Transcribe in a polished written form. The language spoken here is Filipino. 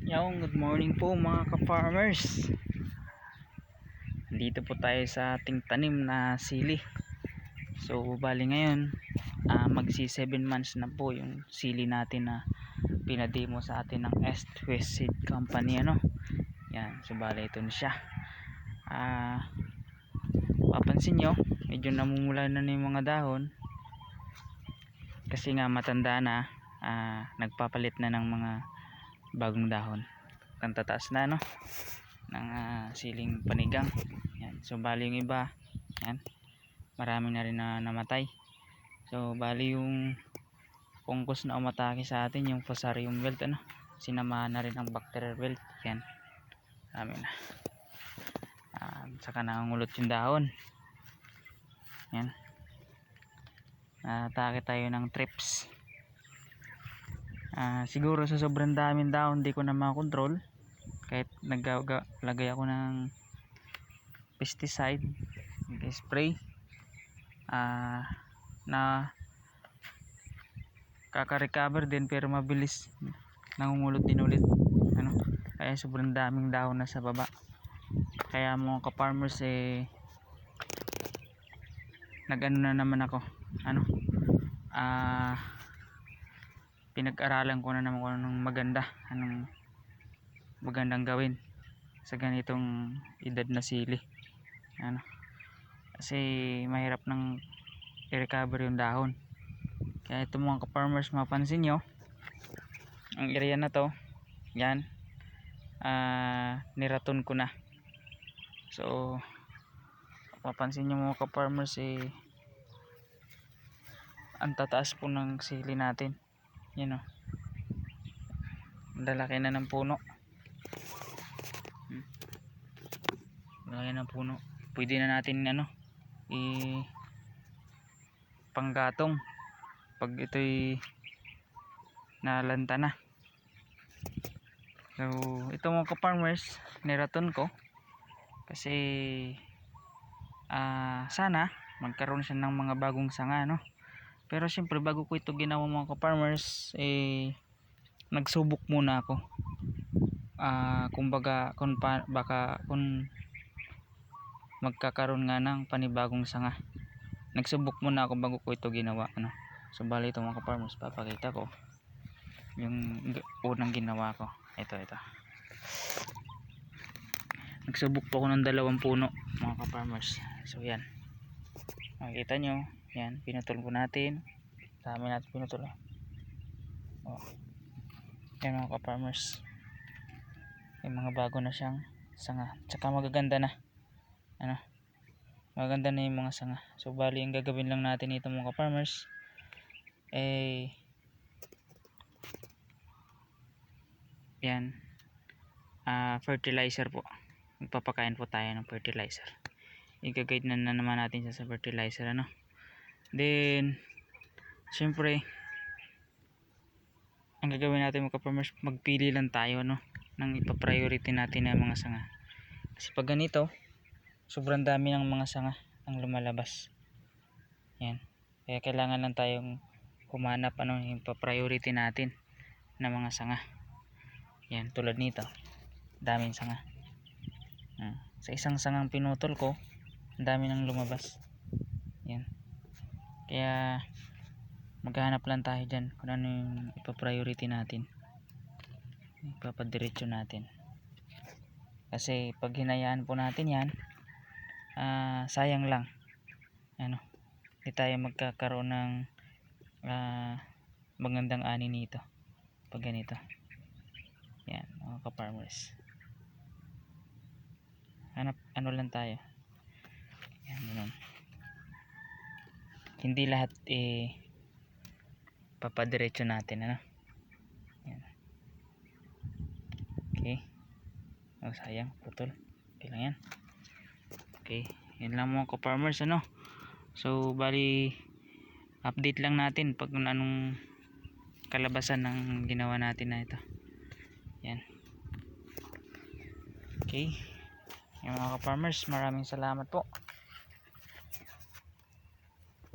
Good morning po mga ka-farmers. Dito po tayo sa ating tanim na sili. So bali ngayon magsi 7 months na po yung sili natin na pinademo sa atin ng East West Seed Company Yan, so bali ito na siya. Papansin nyo, medyo namumula na yung mga dahon kasi nga matanda na. Nagpapalit na ng mga bagong dahon. Ang tataas na ng siling panigang. Yan, so bali yung iba, yan, marami na rin na namatay. So bali yung fungus na umatake sa atin, yung Fusarium wilt, sinamahan na rin ang bacterial wilt. Yan, marami na. Saka nangungulot yung dahon. Yan, atake tayo ng trips. Siguro sa sobrang daming dahon di ko na makontrol, kahit naglagay ako ng pesticide, nag-spray, na kaka-recover din pero mabilis nangungulot din ulit, kaya sobrang daming dahon na sa baba. Kaya mga ka-farmers, nag-ano na naman ako, pinag-aralan ko na naman kung anong magandang gawin sa ganitong edad na sili. Kasi mahirap nang i-recover yung dahon. Kaya ito mga ka-farmers, mapansin nyo ang area na to, yan, niraton ko na. So mapansin nyo mga ka-farmers, ang tataas po ng sili natin. Yan lalaki na ng puno. Lalaki ng puno. Pwede na natin panggatong pag ito'y nalanta na. So ito mga ka-farmers, niraton ko kasi sana magkaroon siya ng mga bagong sanga, pero syempre bago ko ito ginawa mga ka-farmers, nagsubok muna ako. Kumbaga kung magkakaroon nga ng panibagong sanga, nagsubok muna ako bago ko ito ginawa, So bali ito mga ka-farmers, papakita ko yung unang ginawa ko. Ito nagsubok po ako ng 2 puno mga ka-farmers. So yan, makikita nyo, yan, pinutol ko natin. Dami natin pinutol. Yan mga ka-farmers, may mga bago na siyang sanga, tsaka magaganda na, magaganda na yung mga sanga. So bali ang gagawin lang natin ito mga ka-farmers, yan, fertilizer po. Magpapakain po tayo ng fertilizer. I-guide na naman natin siya sa fertilizer, Then syempre ang gagawin natin mga ka-farmers, magpili lang tayo ng ipa-priority natin na mga sanga. Kasi pag ganito, sobrang dami ng mga sanga ang lumalabas. Yan, kaya kailangan lang tayong humanap yung ipa-priority natin na mga sanga. Yan, tulad nito, daming sanga. Sa isang sangang pinutol ko, ang dami nang lumabas. Yan, kaya maghahanap lang tayo dyan kung ano yung ipa-priority natin, ipapadiretso natin. Kasi pag hinayaan po natin yan, sayang lang, hindi tayo magkakaroon ng magandang ani nito pag ganito. Yan mga ka-farmers, ano lang tayo, yan, hindi lahat papadiretso natin, yan. Okay, sayang, putol. Okay lang yan. Okay, yan lang mga ka-farmers, So bali update lang natin pag anong kalabasan ng ginawa natin na ito. Yan. Okay, yung mga ka-farmers, maraming salamat po.